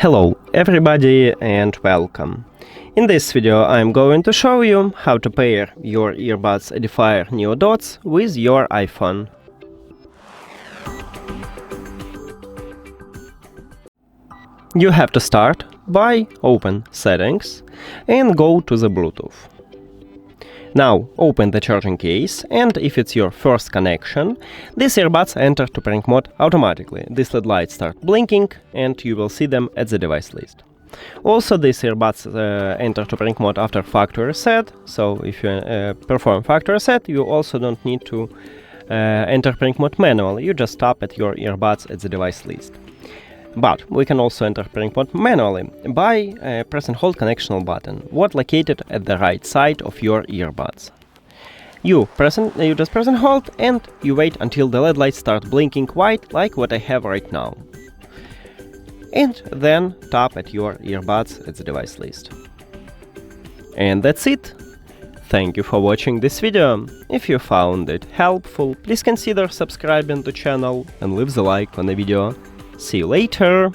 Hello everybody and welcome. In this video I'm going to show you how to pair your Earbuds Edifier Neo Dots with your iPhone. You have to start by open Settings and go to the Bluetooth. Now open the charging case, and if it's your first connection, these earbuds enter to pairing mode automatically. These LED lights start blinking and you will see them at the device list. Also, these earbuds enter to pairing mode after factory reset, so if you perform factory reset, you also don't need to enter pairing mode manually. You just tap at your earbuds at the device list. But we can also enter pairing mode manually by press and hold connectional button, what located at the right side of your earbuds. You just press and hold, and you wait until the LED lights start blinking white, like what I have right now. And then tap at your earbuds at the device list. And that's it. Thank you for watching this video. If you found it helpful, please consider subscribing to the channel and leave the like on the video. See you later!